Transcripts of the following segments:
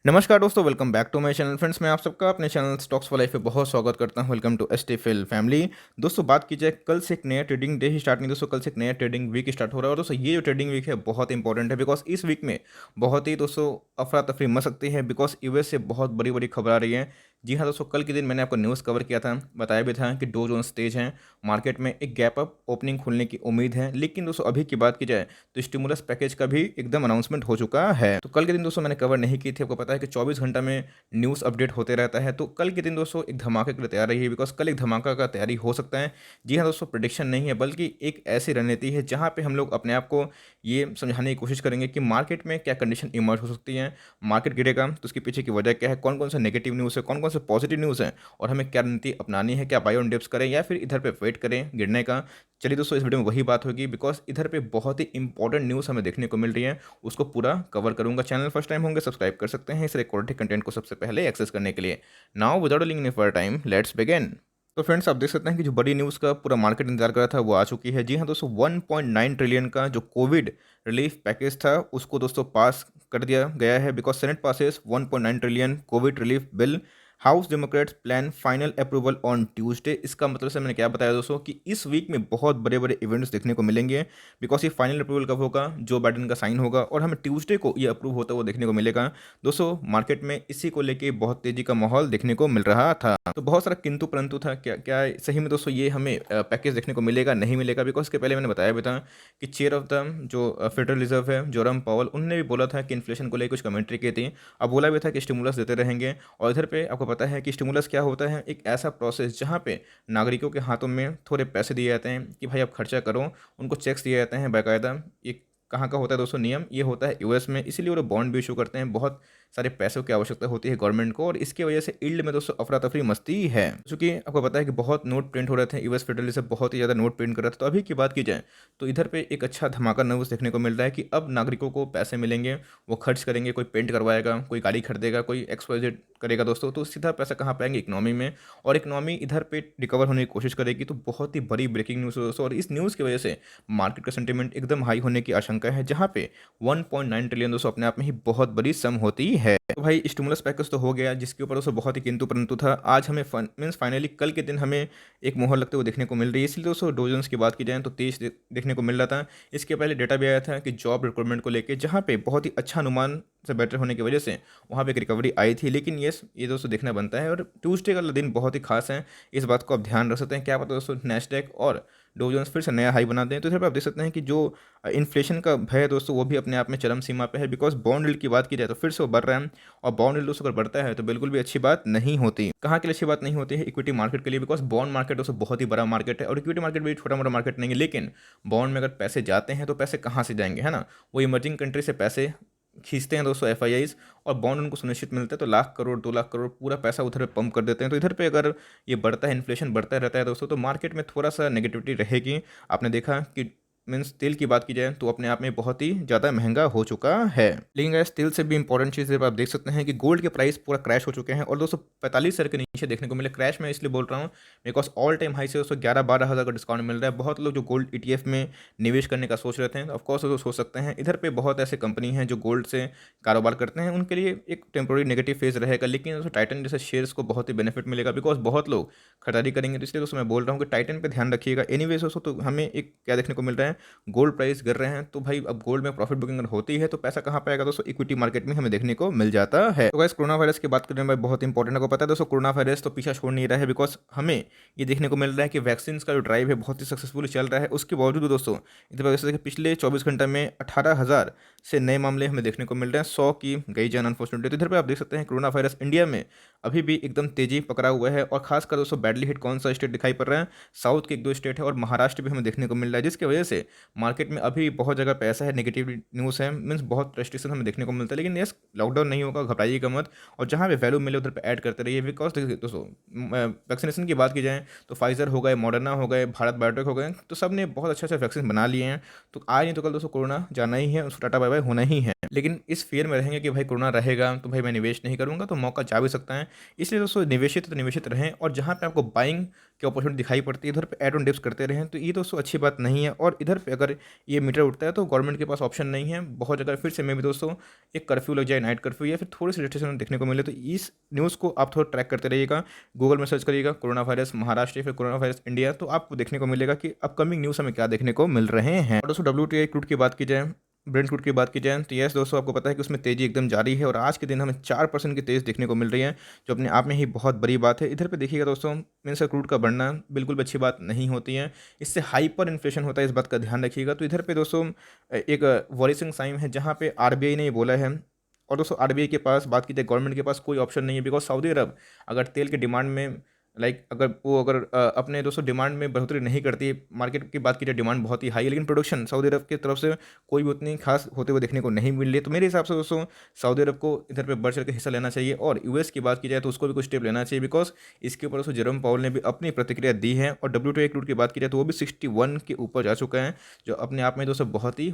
नमस्कार दोस्तों, welcome back to my channel. Friends, मैं आप सबका अपने चैनल स्टॉक्स फॉर लाइफ पे बहुत स्वागत करता हूं। वेलकम टू एसटीफिल फैमिली। दोस्तों, बात की जाए, कल से एक नया ट्रेडिंग डे ही स्टार्ट नहीं दोस्तों, कल से एक नया ट्रेडिंग वीक स्टार्ट हो रहा है। और दोस्तों, ये जो ट्रेडिंग वीक है बहुत इंपॉर्टेंट है, बिकॉज इस वीक में बहुत ही दोस्तों अफरा तफरी मच सकती है, बिकॉज यूएस से बहुत बड़ी बड़ी खबर आ रही है। जी हाँ दोस्तों, कल के दिन मैंने आपको न्यूज़ कवर किया था, बताया भी था कि डो जोन्स तेज हैं, मार्केट में एक गैप अप ओपनिंग खुलने की उम्मीद है। लेकिन दोस्तों, अभी की बात की जाए तो स्टिमुलस पैकेज का भी एकदम अनाउंसमेंट हो चुका है। तो कल के दिन दोस्तों मैंने कवर नहीं की थी। आपको पता है कि 24 घंटा में न्यूज़ अपडेट होते रहता है। तो कल के दिन दोस्तों एक धमाके के लिए तैयार रही है, बिकॉज कल एक धमाका का तैयारी हो सकता है। जी हाँ दोस्तों, प्रिडिक्शन नहीं है, बल्कि एक ऐसी रणनीति है जहाँ पे हम लोग अपने आप को ये समझाने की कोशिश करेंगे कि मार्केट में क्या कंडीशन इमर्ज हो सकती है। मार्केट गिरेगा तो उसके पीछे की वजह क्या है, कौन कौन सा नेगेटिव न्यूज़ है, कौन कौन से पॉजिटिव न्यूज़ है, और हमें क्या रणनीति अपनानी है, क्या बाय ऑन डिप्स करें या फिर इधर पे वेट करें गिरने का। चलिए दोस्तों, इस वीडियो में वही बात होगी, बिकॉज इधर पे बहुत ही इंपॉर्टेंट न्यूज़ हमें देखने को मिल रही है, उसको पूरा कवर करूंगा। चैनल फर्स्ट टाइम होंगे, सब्सक्राइब कर सकते हैं इस रिकॉर्डेड कंटेंट को सबसे पहले एक्सेस करने के लिए। Now without link any further time, let's begin. तो फ्रेंड्स, आप देख सकते हैं कि जो बड़ी न्यूज़ का पूरा मार्केट इंतजार कर रहा था वो आ चुकी है। जी हाँ दोस्तों, 1.9 ट्रिलियन का जो कोविड रिलीफ पैकेज था उसको दोस्तों पास कर दिया गया है, because senate passes 1.9 trillion Covid relief bill. House Democrats plan final approval on Tuesday. इसका मतलब से मैंने क्या बताया दोस्तों कि इस वीक में बहुत बड़े बड़े इवेंट्स देखने को मिलेंगे, बिकॉज ये फाइनल अप्रूवल कब होगा, जो बाइडन का साइन होगा और हमें ट्यूसडे को ये अप्रूव होता हुआ देखने को मिलेगा। दोस्तों, मार्केट में इसी को लेके बहुत तेजी का माहौल देखने को मिल रहा था। तो बहुत सारा किंतु परंतु था, क्या क्या सही में दोस्तों ये हमें पैकेज देखने को मिलेगा नहीं मिलेगा, बिकॉज इसके पहले मैंने बताया भी था कि चेयर ऑफ द जो फेडरल रिजर्व है जोरम पावल, उन्होंने भी बोला था कि इन्फ्लेशन को लेकर कुछ कमेंट्री की थी। अब बोला भी था कि स्टिमुलस देते रहेंगे। और इधर पे आपको पता है कि स्टिमुलस क्या होता है, एक ऐसा प्रोसेस जहाँ पे नागरिकों के हाथों में थोड़े पैसे दिए जाते हैं कि भाई आप खर्चा करो। उनको चेक्स दिए जाते हैं बाकायदा। ये कहाँ का होता है दोस्तों नियम, ये होता है यूएस में, इसीलिए वो बॉन्ड भी इशू करते हैं। बहुत सारे पैसों की आवश्यकता होती है गवर्नमेंट को, और इसकी वजह से यील्ड में दोस्तों अफरा तफरी मस्ती है। क्योंकि आपको पता है कि बहुत नोट प्रिंट हो रहे थे, यूएस फेडरल रिजर्व बहुत ही ज़्यादा नोट प्रिंट कर रहा था। तो अभी की बात की जाए तो इधर पे एक अच्छा धमाका न्यूज़ देखने को मिल रहा है कि अब नागरिकों को पैसे मिलेंगे, वो खर्च करेंगे, कोई पेंट करवाएगा, कोई गाड़ी खरीदेगा, कोई एक्सवाइजेड करेगा दोस्तों। तो सीधा पैसा कहाँ पाएंगे, इकोनॉमी में, और इकोनॉमी इधर पे रिकवर होने की कोशिश करेगी। तो बहुत ही बड़ी ब्रेकिंग न्यूज़ है दोस्तों, और इस न्यूज़ की वजह से मार्केट का सेंटीमेंट एकदम हाई होने की आशंका है, जहाँ पे 1.9 ट्रिलियन दोस्तों अपने आप में ही बहुत बड़ी सम होती है। तो भाई स्टिमुलस पैकेज तो हो गया, जिसके ऊपर दोस्तों बहुत ही किंतु परंतु था। आज हमें मीन्स फाइनली कल के दिन हमें एक मोहर लगते हुए देखने को मिल रही है। इसलिए दोस्तों डोजेंस की बात की जाए तो तेज देखने को मिल रहा था। इसके पहले डेटा भी आया था कि जॉब रिक्रूटमेंट को लेकर, जहाँ पे बहुत ही अच्छा अनुमान से बेटर होने की वजह से वहाँ पे एक रिकवरी आई थी। लेकिन ये दोस्तों देखना बनता है, और ट्यूसडे का दिन बहुत ही खास है, इस बात को आप ध्यान रख सकते हैं। क्या पता दोस्तों नैस्डैक और डो जोन्स फिर से नया हाई बना दें। तो इधर पर आप देख सकते हैं कि जो इन्फ्लेशन का भय है दोस्तों वो भी अपने आप में चरम सीमा पे है, बिकॉज बॉन्ड यील्ड की बात की जाए तो फिर से वो बढ़ रहा है। और बॉन्ड यील्ड दोस्तों अगर बढ़ता है तो बिल्कुल भी अच्छी बात नहीं होती। कहाँ के लिए अच्छी बात नहीं होती है, इक्विटी मार्केट के लिए, बिकॉज बॉन्ड मार्केट दोस्तों बहुत ही बड़ा मार्केट है, और इक्विटी मार्केट भी छोटा मोटा मार्केट नहीं है। लेकिन बॉन्ड में अगर पैसे जाते हैं तो पैसे कहाँ से जाएंगे, है ना, वो इमर्जिंग कंट्री से पैसे खींचते हैं दोस्तों एफआईआईज, और बॉन्ड उनको सुनिश्चित मिलता है, तो लाख करोड़ 2 लाख करोड़ पूरा पैसा उधर पे पंप कर देते हैं। तो इधर पे अगर ये बढ़ता है, इन्फ्लेशन बढ़ता रहता है दोस्तों, तो मार्केट में थोड़ा सा नेगेटिविटी रहेगी। आपने देखा कि मीन्स तेल की बात की जाए तो अपने आप में बहुत ही ज़्यादा महंगा हो चुका है। लेकिन गैस तेल से भी इंपॉर्टेंट चीज़ है, आप देख सकते हैं कि गोल्ड के प्राइस पूरा क्रैश हो चुके हैं, और दोस्तों 45,000 के नीचे देखने को मिले। क्रैश में इसलिए बोल रहा हूँ बिकॉज ऑल टाइम हाई से दोस्तों 11-12 हज़ार का डिस्काउंट मिल रहा है। बहुत लोग जो गोल्ड ईटीएफ में निवेश करने का सोच रहे थे, ऑफकोर्स वो सोच सकते हैं। इधर पे बहुत ऐसे कंपनी हैं जो गोल्ड से कारोबार करते हैं, उनके लिए एक टेम्पोरी नेगेटिव फेज रहेगा। लेकिन दोस्तों टाइटन जैसे शेयर्स को बहुत ही बेनिफिट मिलेगा, बिकॉज बहुत लोग खरीदारी करेंगे। तो इसलिए दोस्तों मैं बोल रहा हूँ कि टाइटन पे ध्यान रखिएगा। एनीवेज दोस्तों, तो हमें एक क्या देखने को मिल रहा है, गोल्ड प्राइस गिर रहे हैं, तो भाई अब गोल्ड में प्रॉफिट बुकिंग अगर होती है तो पैसा कहाँ पाएगा दोस्तों, इक्विटी मार्केट में हमें देखने को मिल जाता है। तो गाइस कोरोना वायरस की बात करने में बहुत इंपॉर्टेंट, आपको पता है दोस्तों कोरोना वायरस तो पीछा छोड़ नहीं रहा है, बिकॉज हमें ये देखने को मिल रहा है कि वैक्सीन का जो ड्राइव है बहुत ही सक्सेसफुली चल रहा है। उसके बावजूद दोस्तों इधर वजह से पिछले 24 घंटे में 18,000 से नए मामले हमें देखने को मिल रहे हैं, 100 की गई जान अनफॉर्चुनेटली। तो इधर पर आप देख सकते हैं कोरोना वायरस इंडिया में अभी भी एकदम तेजी पकड़ा हुआ है, और खासकर दोस्तों बैडली हिट कौन सा स्टेट दिखाई पड़ रहा है, साउथ के 1-2 स्टेट है, और महाराष्ट्र भी हमें देखने को मिल रहा है, जिसकी वजह से मार्केट में अभी बहुत जगह पे ऐसा है, नेगेटिव न्यूज़ है, मीन्स बहुत रेस्ट्रिक्शन हमें देखने को मिलता है। लेकिन यस, लॉकडाउन नहीं होगा, घबराइएगा मत, और जहाँ पे वैल्यू मिले उधर पे ऐड करते रहिए। बिकॉज देखिए दोस्तों, वैक्सीनेशन की बात की जाए तो फाइजर हो गए, मॉडर्ना हो गए, भारत बायोटेक हो गए, तो सब ने बहुत अच्छे अच्छे वैक्सीन बना लिए हैं। तो आज नहीं तो कल दोस्तों कोरोना जाना ही है, उसको टाटा बाय बाय होना ही है। लेकिन इस फेयर में रहेंगे कि भाई कोरोना रहेगा तो भाई मैं निवेश नहीं करूंगा, तो मौका जा भी सकता है। इसलिए दोस्तों निवेशित तो निवेशित रहें, और जहाँ पे आपको बाइंग की अपॉर्चुनिटी दिखाई पड़ती है, इधर पे ऐड ऑन डिप्स करते रहें, तो ये दोस्तों अच्छी बात नहीं है। और इधर पे अगर ये मीटर उठता है तो गवर्नमेंट के पास ऑप्शन नहीं है, बहुत जगह फिर से मैं भी दोस्तों एक कर्फ्यू लग जाए, नाइट कर्फ्यू, या फिर थोड़ी सी रिस्ट्रिक्शन देखने को मिले, तो इस न्यूज़ को आप थोड़ा ट्रैक करते रहिएगा। गूगल में सर्च करिएगा कोरोना वायरस महाराष्ट्र या फिर कोरोना वायरस इंडिया, तो आपको देखने को मिलेगा कि अपकमिंग न्यूज़ हमें क्या देखने को मिल रहे हैं। और दोस्तों WTI क्रूड की बात की जाए, ब्रेंट क्रूड की बात की जाए, तो यस दोस्तों आपको पता है कि उसमें तेज़ी एकदम जारी है, और आज के दिन हमें 4% की तेज़ देखने को मिल रही है, जो अपने आप में ही बहुत बड़ी बात है। इधर पे देखिएगा दोस्तों, मीन्स क्रूड का बढ़ना बिल्कुल भी अच्छी बात नहीं होती है, इससे हाइपर इन्फ्लेशन होता है, इस बात का ध्यान रखिएगा। तो इधर पे दोस्तों एक वॉरिसिंग साइन है, जहाँ पे RBI ने ये बोला है। और दोस्तों RBI के पास बात की जाए, गवर्नमेंट के पास कोई ऑप्शन नहीं है, बिकॉज सऊदी अरब अगर तेल की डिमांड में अगर अपने दोस्तों डिमांड में बढ़ोतरी नहीं करती, मार्केट की बात की जाए डिमांड बहुत ही हाई है, लेकिन प्रोडक्शन सऊदी अरब की तरफ से कोई भी उतनी खास होते हुए देखने को नहीं मिल रही। तो मेरे हिसाब से दोस्तों सऊदी अरब को इधर पे बढ़ चढ़ के हिस्सा लेना चाहिए, और US की बात की जाए तो उसको भी कुछ स्टेप लेना चाहिए, बिकॉज इसके ऊपर दोस्तों जेरोम पावल ने भी अपनी प्रतिक्रिया दी है। और WTI क्रूड की बात की जाए तो वो भी 61 के ऊपर जा चुका है, जो अपने आप में दोस्तों बहुत ही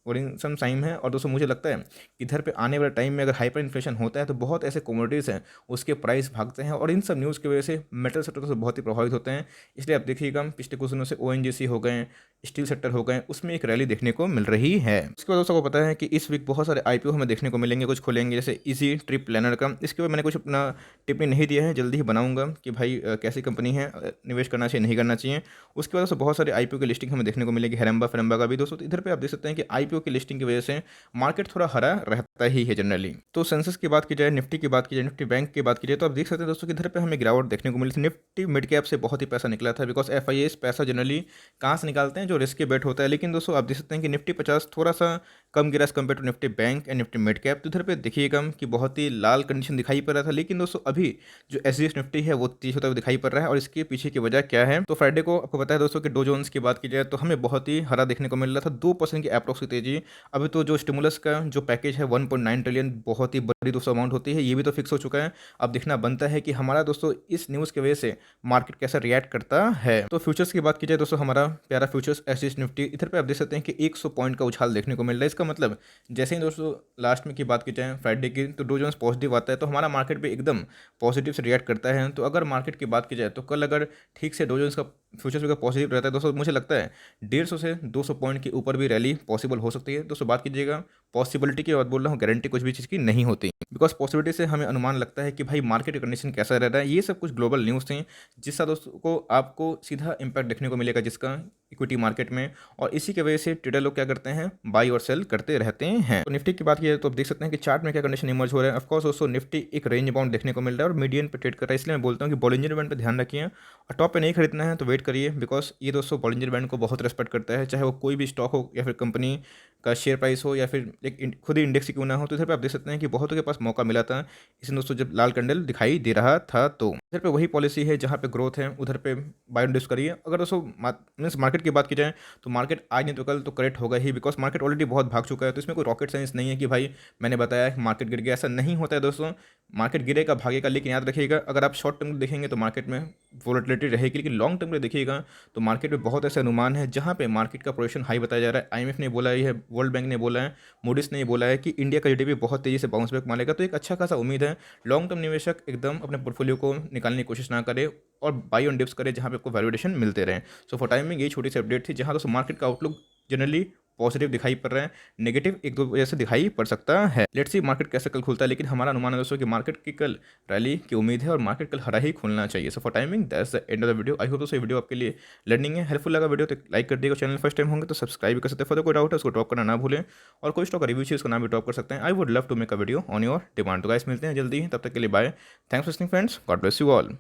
वरिंगसम साइन है। और दोस्तों मुझे लगता है कि इधर पे आने वाले टाइम में अगर हाइपर इन्फ्लेशन होता है तो बहुत ऐसे कमोडिटीज़ हैं उसके प्राइस भागते हैं, और इन सब न्यूज़ की वजह से मेटल सेक्टर से बहुत ही प्रभावित होते हैं। इसलिए आप देखिएगा पिछले कुछ दिनों से ONGC हो गए, स्टील सेक्टर हो गए, उसमें एक रैली देखने को मिल रही है। उसके बाद दोस्तों को पता है कि इस वीक बहुत सारे IPO हमें देखने को मिलेंगे, कुछ खुलेंगे, जैसे इजी ट्रिप प्लानर का। इसके बाद मैंने कुछ अपना टिप्पणी नहीं दिया है, जल्दी ही बनाऊंगा कि भाई कैसी कंपनी है, निवेश करना चाहिए नहीं करना चाहिए। उसके बाद दोस्तों बहुत सारे IPO की लिस्टिंग हमें देखने को मिलेगी, हेरम्बा फेरम्बा का भी दोस्तों। तो इधर पे आप देख सकते हैं कि IPO की लिस्टिंग की वजह से मार्केट थोड़ा हरा रहता ही है जनरली। तो सेंसेक्स की बात की जाए, निफ्टी की बात की जाए, निफ्टी बैंक की बात की जाए, तो आप देख सकते हैं दोस्तों कि इधर पे हमें गिरावट देखने को मिली थी। निफ्टी मिड कैप से बहुत ही पैसा निकला था, बिकॉज FIAs पैसा जनरली कहाँ से निकालते हैं, जो रिस्की बेट होता है। लेकिन दोस्तों आप देख सकते हैं कि निफ्टी 50 थोड़ा सा कम गिरा compare to Nifty bank and Nifty mid cap. तो इधर पे देखिएगा कि बहुत ही लाल कंडीशन दिखाई पड़ रहा था, लेकिन दोस्तों अभी जो SGX निफ्टी है वो तेज होता हुआ दिखाई पड़ रहा है, और इसके पीछे की वजह क्या है। तो फ्राइडे को आपको पता है दोस्तों कि डो जोन्स की बात की जाए तो हमें बहुत ही हरा देखने को मिल रहा था, 2% की अप्रॉक्स की तेजी। अभी तो जो स्टिमुलस का जो पैकेज है 1.9 ट्रिलियन, बहुत ही बड़ी दोस्तों अमाउंट होती है, ये भी तो फिक्स हो चुका है। अब देखना बनता है कि हमारा दोस्तों इस न्यूज़ की वजह से मार्केट कैसा रिएक्ट करता है। तो फ्यूचर्स की बात की जाए दोस्तों, हमारा प्यारा फ्यूचर्स SGX निफ्टी, इधर पे आप देख सकते हैं कि 100 पॉइंट का उछाल देखने को मिल रहा है। इसका मतलब जैसे ही दोस्तों लास्ट में की बात की जाए फ्राइडे की, तो डो जोन्स पॉजिटिव आता है तो हमारा मार्केट भी एकदम पॉजिटिव से रिएक्ट करता है। तो अगर मार्केट की बात की जाए तो कल अगर ठीक से डो जोन्स का फ्यूचर्स का पॉजिटिव रहता है दोस्तों, मुझे लगता है 150 से 200 पॉइंट के ऊपर भी रैली पॉसिबल हो सकती है। दोस्तों बात कीजिएगा पॉसिबिलिटी की बात बोल रहा हूँ, गारंटी कुछ भी चीज़ की नहीं होती, बिकॉज पॉसिबिलिटी से हमें अनुमान लगता है कि भाई मार्केट कंडीशन कैसा रह रहा है। ये सब कुछ ग्लोबल न्यूज़ थी, जिससे दोस्तों को आपको सीधा इंपैक्ट देखने को मिलेगा जिसका इक्विटी मार्केट में, और इसी की वजह से ट्रेडर लोग क्या करते हैं, बाई और सेल करते रहते हैं। तो निफ्टी की बात की तो आप देख सकते हैं कि चार्ट में क्या कंडीशन इमर्ज हो रहा है। ऑफकोर्स दोस्तों निफ्टी एक रेंज बाउंड देखने को मिल रहा है और मीडियन पे ट्रेड कर रहा है, इसलिए मैं बोलता हूँ कि बॉलिंजर बैंड पे ध्यान रखिए, और टॉप पे नहीं खरीदना है तो वेट करिए, बिकॉज ये दोस्तों बॉलिंजर बैंड को बहुत रेस्पेक्ट करता है, चाहे वो कोई भी स्टॉक हो या फिर कंपनी का शेयर प्राइस हो या फिर एक खुद ही इंडेक्स क्यों ना हो। तो इधर पे आप देख सकते हैं कि बहुतों के पास मौका मिला था इसमें दोस्तों, जब लाल कैंडल दिखाई दे रहा था। तो इधर पे वही पॉलिसी है, जहाँ पे ग्रोथ है उधर पे बाय एंड डिप्स करिए। अगर दोस्तों मीन्स मार्केट की बात की जाए तो मार्केट आज नहीं तो कल तो करेक्ट होगा ही, बिकॉज मार्केट ऑलरेडी बहुत भाग चुका है। तो इसमें कोई रॉकेट साइंस नहीं है कि भाई मैंने बताया कि मार्केट गिर गया, ऐसा नहीं होता है दोस्तों। मार्केट गिरेगा भागेगा, लेकिन याद रखिएगा अगर आप शॉर्ट टर्म देखेंगे तो मार्केट में वोलेटिलिटी रहेगी, लेकिन लॉन्ग टर्म में देखिएगा तो मार्केट में बहुत ऐसे अनुमान है जहाँ पे मार्केट का प्रोजेक्शन हाई बताया जा रहा है। IMF ने बोला है, वर्ल्ड बैंक ने बोला है, मूडीज ने बोला है कि इंडिया का GDP बहुत तेज़ी से बाउंस बैक मारेगा। तो एक अच्छा खासा उम्मीद है। लॉन्ग टर्म निवेशक एकदम अपने पोर्टफोलियो को निकालने की कोशिश ना करे और बाई ऑन डिप्स करे, जहाँ पे आपको वैल्यूएशन मिलते रहें। सो फॉर टाइमिंग ये छोटी सी अपडेट थी, जहाँ दोस्तों मार्केट का आउटलुक जनरली पॉजिटिव दिखाई पड़ रहा है, नेगेटिव एक दो वजह से दिखाई पड़ सकता है। लेट्स सी मार्केट कैसे कल खुलता है, लेकिन हमारा अनुमान है दोस्तों कि मार्केट की कल रैली की उम्मीद है और मार्केट कल हरा ही खुलना चाहिए। So for timing that's the end of the video. I hope दोस्तों ये वीडियो आपके लिए लर्निंग है, हेल्पफुल लगा वीडियो तो लाइक कर दिएगा। चैनल फर्स्ट टाइम होंगे तो सब्सक्राइब कर सकते हैं। फर्दर कोई डाउट है उसको ड्रॉप करना ना भूलें, और कोई स्टॉक रिव्यू चाहिए उसका नाम भी ड्रॉप कर सकते हैं। I would love to make a video on your demand. तो गाइस मिलते हैं जल्दी ही, तब तक के लिए bye. Thanks for listening friends, God bless you all.